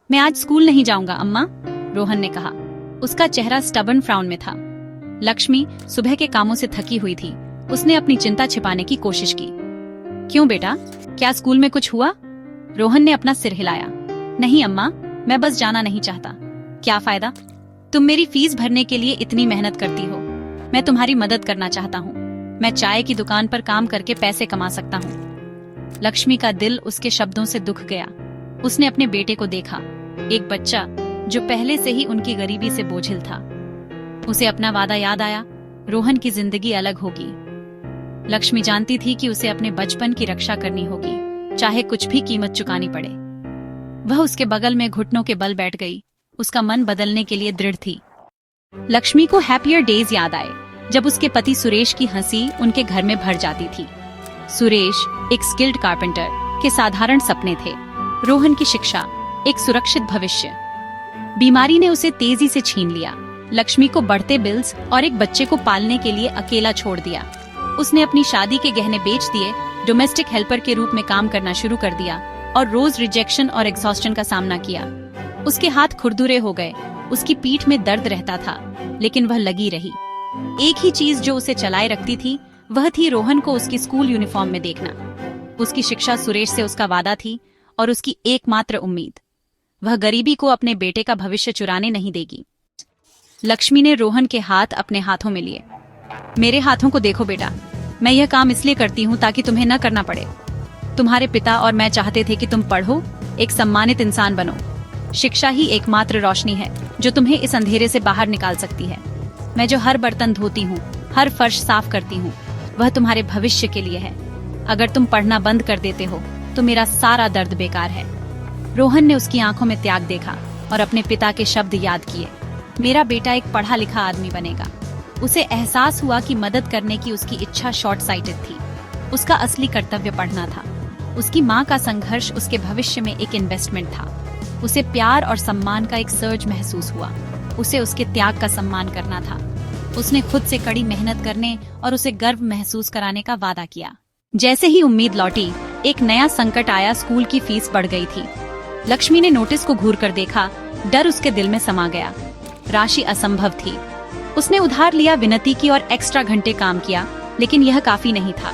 मैं आज स्कूल नहीं जाऊंगा अम्मा, रोहन ने कहा। उसका चेहरा स्टबर्न फ्राउन में था। लक्ष्मी सुबह के कामों से थकी हुई थी। उसने अपनी चिंता छिपाने की कोशिश की। क्यों बेटा, क्या स्कूल में कुछ हुआ? रोहन ने अपना सिर हिलाया। नहीं अम्मा, मैं बस जाना नहीं चाहता। क्या फायदा? तुम मेरी फीस भरने के लिए इतनी मेहनत करती हो। मैं तुम्हारी मदद करना चाहता हूँ। मैं चाय की दुकान पर काम करके पैसे कमा सकता हूँ। लक्ष्मी का दिल उसके शब्दों से दुख गया। उसने अपने बेटे को देखा, एक बच्चा जो पहले से ही उनकी गरीबी से बोझिल था। उसे अपना वादा याद आया, रोहन की जिंदगी अलग होगी। लक्ष्मी जानती थी कि उसे अपने बचपन की रक्षा करनी होगी, चाहे कुछ भी कीमत चुकानी पड़े। वह उसके बगल में घुटनों के बल बैठ गई। उसका मन बदलने के लिए दृढ़ थी। लक्ष्मी को हैप्पियर डेज याद आए, जब उसके पति सुरेश की हंसी उनके घर में भर जाती थी। सुरेश एक स्किल्ड कारपेंटर के साधारण सपने थे। रोहन की शिक्षा, एक सुरक्षित भविष्य। बीमारी ने उसे तेजी से छीन लिया। लक्ष्मी को बढ़ते बिल्स और एक बच्चे को पालने के लिए अकेला छोड़ दिया। उसने अपनी शादी के गहने बेच दिए, डोमेस्टिक हेल्पर के रूप में काम करना शुरू कर दिया और रोज रिजेक्शन और एग्जॉस्टन का सामना किया। उसके हाथ खुरदुरे हो गए, उसकी पीठ में दर्द रहता था, लेकिन वह लगी रही। एक ही चीज जो उसे चलाए रखती थी, वह थी रोहन को उसकी स्कूल यूनिफॉर्म में देखना। उसकी शिक्षा सुरेश से उसका वादा थी और उसकी एकमात्र उम्मीद। वह गरीबी को अपने बेटे का भविष्य चुराने नहीं देगी। लक्ष्मी ने रोहन के हाथ अपने हाथों में लिए। मेरे हाथों को देखो बेटा, मैं यह काम इसलिए करती हूँ ताकि तुम्हें न करना पड़े। तुम्हारे पिता और मैं चाहते थे कि तुम पढ़ो, एक सम्मानित इंसान बनो। शिक्षा ही एकमात्र रोशनी है जो तुम्हें इस अंधेरे से बाहर निकाल सकती है। मैं जो हर बर्तन धोती हूँ, हर फर्श साफ करती हूँ, वह तुम्हारे भविष्य के लिए है। अगर तुम पढ़ना बंद कर देते हो तो मेरा सारा दर्द बेकार है। रोहन ने उसकी आंखों में त्याग देखा और अपने पिता के शब्द याद किए। मेरा बेटा एक पढ़ा लिखा आदमी बनेगा। उसे एहसास हुआ कि मदद करने की उसकी इच्छा शॉर्ट साइटेड थी। उसका असली कर्तव्य पढ़ना था। उसकी माँ का संघर्ष उसके भविष्य में एक इन्वेस्टमेंट था। उसे प्यार और सम्मान का एक सर्ज महसूस हुआ। उसे उसके त्याग का सम्मान करना था। उसने खुद से कड़ी मेहनत करने और उसे गर्व महसूस कराने का वादा किया। जैसे ही उम्मीद लौटी, एक नया संकट आया। स्कूल की फीस बढ़ गई थी। लक्ष्मी ने नोटिस को घूर कर देखा। डर उसके दिल में समा गया। राशि असंभव थी। उसने उधार लिया, विनती की और एक्स्ट्रा घंटे काम किया, लेकिन यह काफी नहीं था।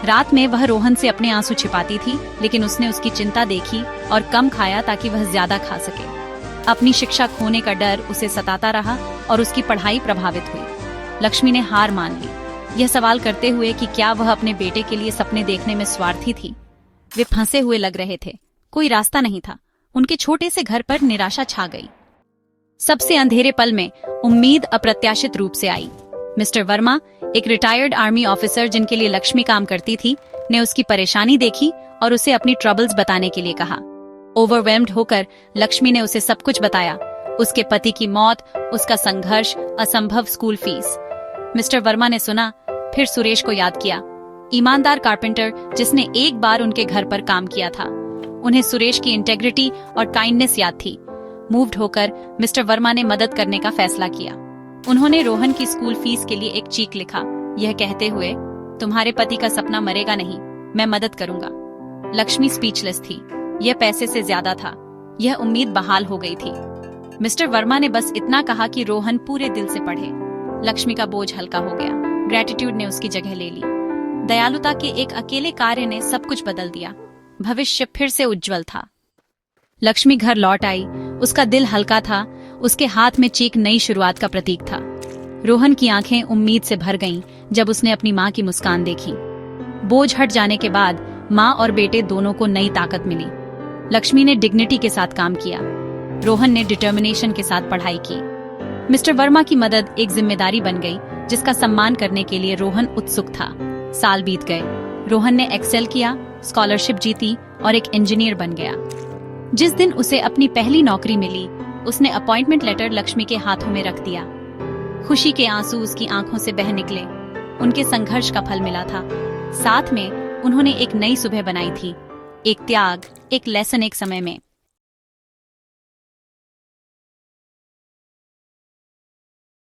रात में वह रोहन से अपने आंसू छिपाती थी, लेकिन उसने उसकी चिंता देखी और कम खाया ताकि वह ज्यादा खा सके। अपनी शिक्षा खोने का डर उसे सताता रहा और उसकी पढ़ाई प्रभावित हुई। लक्ष्मी ने हार मान ली, यह सवाल करते हुए कि क्या वह अपने बेटे के लिए सपने देखने में स्वार्थी थी। वे फंसे हुए लग रहे थे, कोई रास्ता नहीं था। उनके छोटे से घर पर निराशा छा गई। सबसे अंधेरे पल में उम्मीद अप्रत्याशित रूप से आई। मिस्टर वर्मा, एक रिटायर्ड आर्मी ऑफिसर जिनके लिए लक्ष्मी काम करती थी, ने उसकी परेशानी देखी और उसे अपनी ट्रबल्स बताने के लिए कहा। ओवरवेल्म्ड होकर लक्ष्मी ने उसे सब कुछ बताया। उसके पति की मौत, उसका संघर्ष, असंभव स्कूल फीस। मिस्टर वर्मा ने सुना, फिर सुरेश को याद किया। ईमानदार कारपेंटर जिसने एक बार उनके घर पर काम किया था। उन्हें सुरेश की इंटेग्रिटी और काइंडनेस याद थी। मूव्ड होकर मिस्टर वर्मा ने मदद करने का फैसला किया। उन्होंने रोहन की स्कूल फीस के लिए एक चेक लिखा, यह कहते हुए, तुम्हारे पति का सपना मरेगा नहीं, मैं मदद करूंगा। लक्ष्मी स्पीचलेस थी। यह पैसे से ज्यादा था। यह उम्मीद बहाल हो गई थी। मिस्टर वर्मा ने बस इतना कहा कि रोहन पूरे दिल से पढ़े। लक्ष्मी का बोझ हल्का हो गया। ग्रेटिट्यूड ने उसकी जगह ले ली। दयालुता के एक अकेले कार्य ने सब कुछ बदल दिया। भविष्य फिर से उज्जवल था। लक्ष्मी घर लौट आई। उसका दिल हल्का था। उसके हाथ में चेक नई शुरुआत का प्रतीक था। रोहन की आंखें उम्मीद से भर गईं जब उसने अपनी माँ की मुस्कान देखी। बोझ हट जाने के बाद माँ और बेटे दोनों को नई ताकत मिली। लक्ष्मी ने डिग्निटी के साथ काम किया। रोहन ने डिटर्मिनेशन के साथ पढ़ाई की। मिस्टर वर्मा की मदद एक जिम्मेदारी बन गई, जिसका सम्मान करने के लिए रोहन उत्सुक था। साल बीत गए। रोहन ने एक्सेल किया, स्कॉलरशिप जीती और एक इंजीनियर बन गया। जिस दिन उसे अपनी पहली नौकरी मिली, उसने अपॉइंटमेंट लेटर लक्ष्मी के हाथों में रख दिया। खुशी के आंसू उसकी आंखों से बह निकले। उनके संघर्ष का फल मिला था। साथ में उन्होंने एक नई सुबह बनाई थी, एक त्याग, एक लेसन एक समय में।